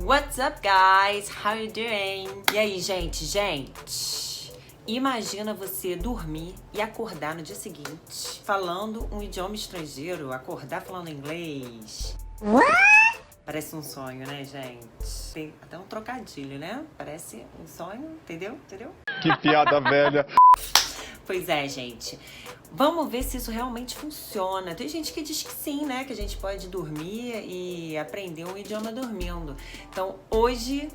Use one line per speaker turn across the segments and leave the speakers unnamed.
What's up, guys? How you doing? E aí, gente? Imagina você dormir e acordar no dia seguinte falando um idioma estrangeiro, acordar falando inglês. Parece um sonho, né, gente? Tem até um trocadilho, né? Parece um sonho, entendeu?
Que piada velha.
Pois é, gente. Vamos ver se isso realmente funciona. Tem gente que diz que sim, né? Que a gente pode dormir e aprender um idioma dormindo. Então, hoje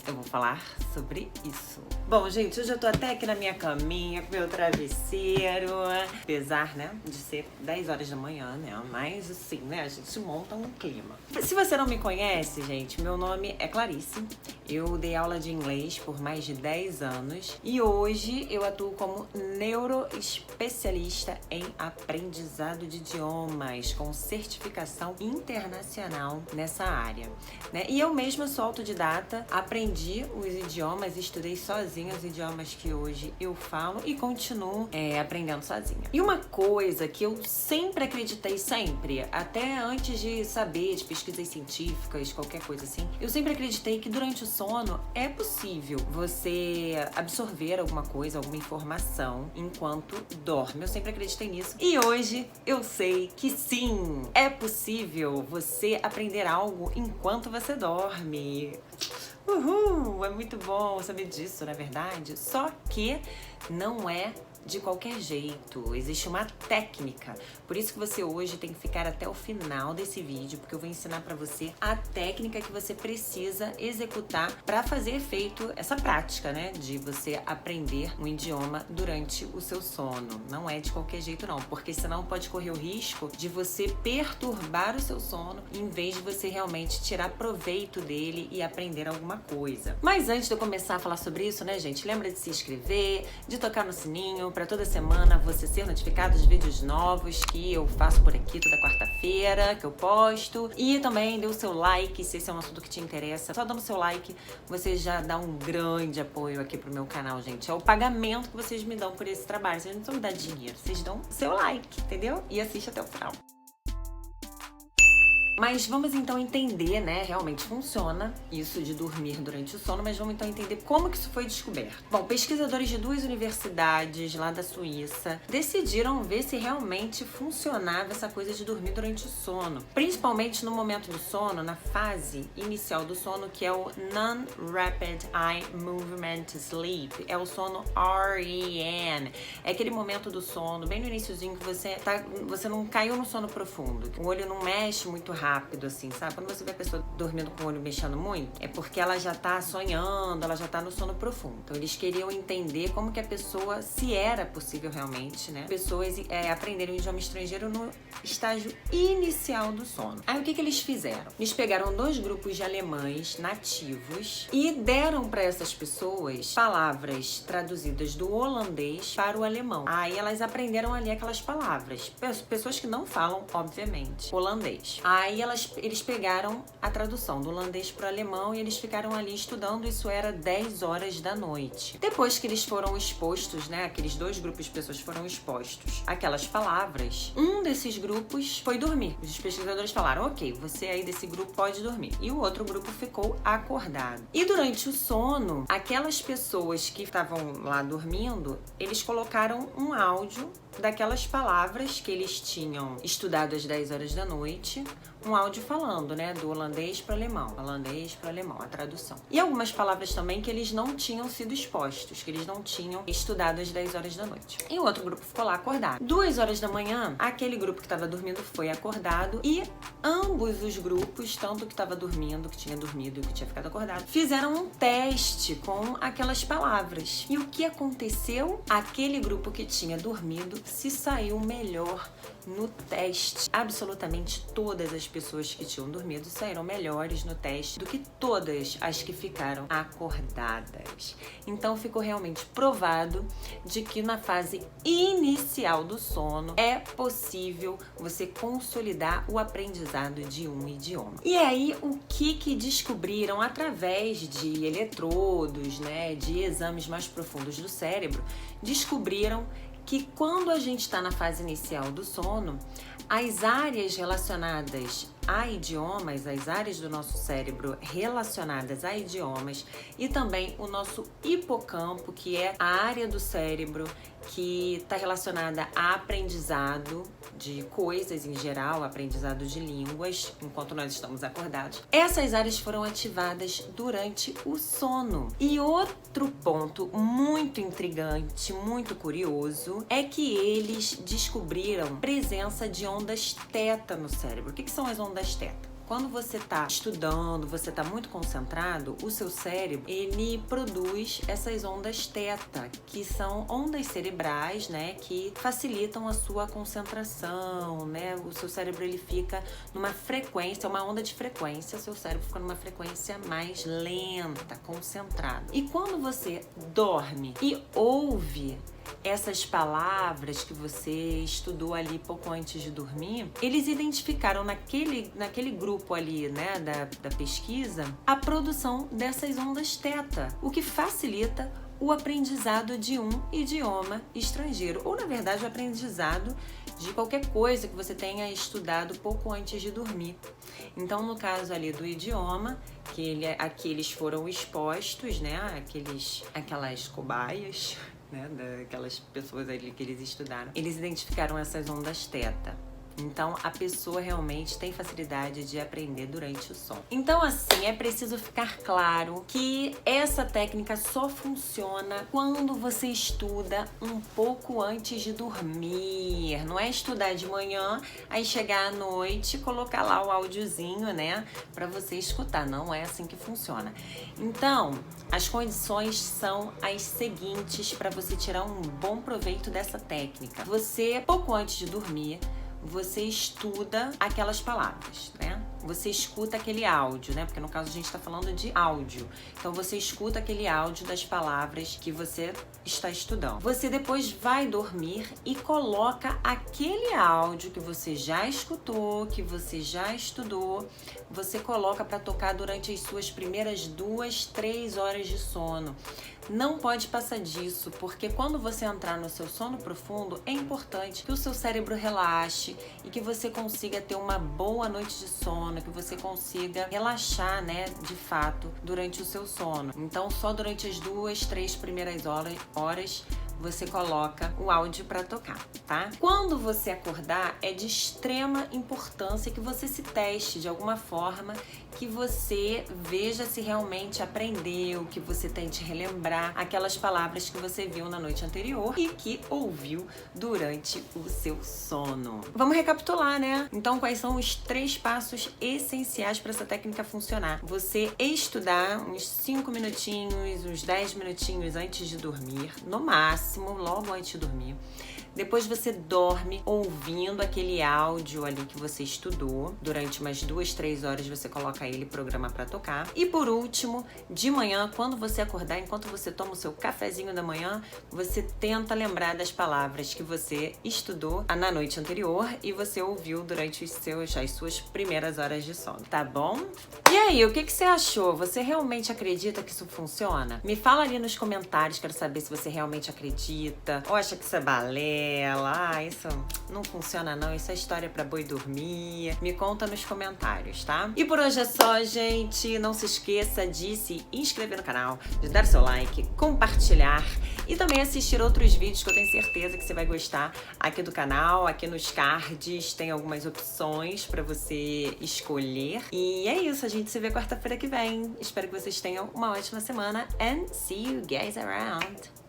eu vou falar sobre isso. Bom, gente, hoje eu tô até aqui na minha caminha, com meu travesseiro. Apesar, né, de ser 10 horas da manhã, né? Mas, assim, né, a gente monta um clima. Se você não me conhece, gente, meu nome é Clarice. Eu dei aula de inglês por mais de 10 anos. E hoje eu atuo como neuroespecialista em aprendizado de idiomas, com certificação internacional nessa área, né? E eu mesma sou autodidata, aprendi os idiomas, estudei sozinha os idiomas que hoje eu falo e continuo aprendendo sozinha. E uma coisa que eu sempre acreditei, até antes de saber de pesquisas científicas, qualquer coisa assim, eu sempre acreditei que durante o sono é possível você absorver alguma coisa, alguma informação enquanto dorme. Eu sempre acreditei nisso. E hoje eu sei que sim, é possível você aprender algo enquanto você dorme. Uhul! É muito bom saber disso, na verdade. Só que não é de qualquer jeito, existe uma técnica. Por isso que você hoje tem que ficar até o final desse vídeo, porque eu vou ensinar pra você a técnica que você precisa executar pra fazer efeito essa prática, né? De você aprender um idioma durante o seu sono. Não é de qualquer jeito não, porque senão pode correr o risco de você perturbar o seu sono em vez de você realmente tirar proveito dele e aprender alguma coisa. Mas antes de eu começar a falar sobre isso, né, gente? Lembra de se inscrever, de tocar no sininho, para toda semana você ser notificado de vídeos novos que eu faço por aqui toda quarta-feira, que eu posto. E também dê o seu like, se esse é um assunto que te interessa. Só dando seu like, você já dá um grande apoio aqui pro meu canal, gente. É o pagamento que vocês me dão por esse trabalho. Vocês não precisam me dar dinheiro, vocês dão seu like, entendeu? E assiste até o final. Mas vamos então entender, né? Realmente funciona isso de dormir durante o sono, mas vamos então entender como que isso foi descoberto. Bom, pesquisadores de 2 universidades lá da Suíça decidiram ver se realmente funcionava essa coisa de dormir durante o sono. Principalmente no momento do sono, na fase inicial do sono, que é o Non-Rapid Eye Movement Sleep. É o sono REM. É aquele momento do sono, bem no iniciozinho, que você não caiu no sono profundo. O olho não mexe muito rápido, assim, sabe? Quando você vê a pessoa dormindo com o olho mexendo muito, é porque ela já tá sonhando, ela já tá no sono profundo. Então, eles queriam entender como que a pessoa, se era possível realmente, né? Pessoas aprenderem um idioma estrangeiro no estágio inicial do sono. Aí, o que eles fizeram? Eles pegaram 2 grupos de alemães nativos e deram para essas pessoas palavras traduzidas do holandês para o alemão. Aí, elas aprenderam ali aquelas palavras. Pessoas que não falam, obviamente, holandês. Aí eles pegaram a tradução do holandês para o alemão e eles ficaram ali estudando. Isso era 10 horas da noite. Depois que eles foram expostos, né, aqueles 2 grupos de pessoas foram expostos àquelas palavras, um desses grupos foi dormir. Os pesquisadores falaram, ok, você aí desse grupo pode dormir. E o outro grupo ficou acordado. E durante o sono, aquelas pessoas que estavam lá dormindo, eles colocaram um áudio daquelas palavras que eles tinham estudado às 10 horas da noite, um áudio falando, né, do holandês para o alemão, a tradução. E algumas palavras também que eles não tinham sido expostos, que eles não tinham estudado às 10 horas da noite. E o outro grupo ficou lá acordado. 2 horas da manhã, aquele grupo que estava dormindo foi acordado e ambos os grupos, tanto que estava dormindo, que tinha dormido e que tinha ficado acordado, fizeram um teste com aquelas palavras. E o que aconteceu? Aquele grupo que tinha dormido se saiu melhor no teste. Absolutamente todas as pessoas que tinham dormido saíram melhores no teste do que todas as que ficaram acordadas. Então ficou realmente provado de que na fase inicial do sono é possível você consolidar o aprendizado de um idioma. E aí, o que descobriram através de eletrodos, né, de exames mais profundos do cérebro, descobriram que quando a gente está na fase inicial do sono, as áreas relacionadas a idiomas, as áreas do nosso cérebro relacionadas a idiomas e também o nosso hipocampo, que é a área do cérebro que está relacionada a aprendizado de coisas em geral, aprendizado de línguas, enquanto nós estamos acordados. Essas áreas foram ativadas durante o sono. E outro ponto muito intrigante, muito curioso, é que eles descobriram presença de ondas teta no cérebro. O que são as ondas teta? Quando você está estudando, você está muito concentrado, o seu cérebro, ele produz essas ondas teta, que são ondas cerebrais, né, que facilitam a sua concentração, né? O seu cérebro, ele fica numa frequência, uma onda de frequência, seu cérebro fica numa frequência mais lenta, concentrado. E quando você dorme e ouve essas palavras que você estudou ali pouco antes de dormir, eles identificaram naquele grupo ali, né, da pesquisa, a produção dessas ondas teta, o que facilita o aprendizado de um idioma estrangeiro, ou na verdade o aprendizado de qualquer coisa que você tenha estudado pouco antes de dormir. Então, no caso ali do idioma, aqui eles foram expostos, né, aquelas cobaias, né, daquelas pessoas ali que eles estudaram, eles identificaram essas ondas teta. Então, a pessoa realmente tem facilidade de aprender durante o sono. Então, assim, é preciso ficar claro que essa técnica só funciona quando você estuda um pouco antes de dormir. Não é estudar de manhã, aí chegar à noite e colocar lá o áudiozinho, né, pra você escutar. Não é assim que funciona. Então, as condições são as seguintes para você tirar um bom proveito dessa técnica. Você, pouco antes de dormir, você estuda aquelas palavras, né? Você escuta aquele áudio, né? Porque no caso a gente está falando de áudio. Então você escuta aquele áudio das palavras que você está estudando. Você depois vai dormir e coloca aquele áudio que você já escutou, que você já estudou, você coloca para tocar durante as suas primeiras 2, 3 horas de sono. Não pode passar disso, porque quando você entrar no seu sono profundo, é importante que o seu cérebro relaxe e que você consiga ter uma boa noite de sono, que você consiga relaxar, né, de fato, durante o seu sono. Então, só durante as 2, 3 primeiras horas você coloca o áudio para tocar, tá? Quando você acordar, é de extrema importância que você se teste de alguma forma, que você veja se realmente aprendeu, que você tente relembrar aquelas palavras que você viu na noite anterior e que ouviu durante o seu sono. Vamos recapitular, né? Então, quais são os 3 passos essenciais para essa técnica funcionar? Você estudar uns 5 minutinhos, uns 10 minutinhos antes de dormir, no máximo, logo antes de dormir. Depois você dorme ouvindo aquele áudio ali que você estudou. Durante umas 2, 3 horas você coloca ele, programa para tocar. E por último, de manhã, quando você acordar, enquanto você toma o seu cafezinho da manhã, você tenta lembrar das palavras que você estudou na noite anterior e você ouviu durante as suas primeiras horas de sono, tá bom? E aí, o que você achou? Você realmente acredita que isso funciona? Me fala ali nos comentários, quero saber se você realmente acredita ou acha que isso é balela. Isso não funciona não, isso é história pra boi dormir. Me conta nos comentários, tá? E por hoje é só, gente. Não se esqueça de se inscrever no canal, de dar seu like, compartilhar e também assistir outros vídeos que eu tenho certeza que você vai gostar aqui do canal. Aqui nos cards tem algumas opções pra você escolher. E é isso, a gente se vê quarta-feira que vem. Espero que vocês tenham uma ótima semana and see you guys around.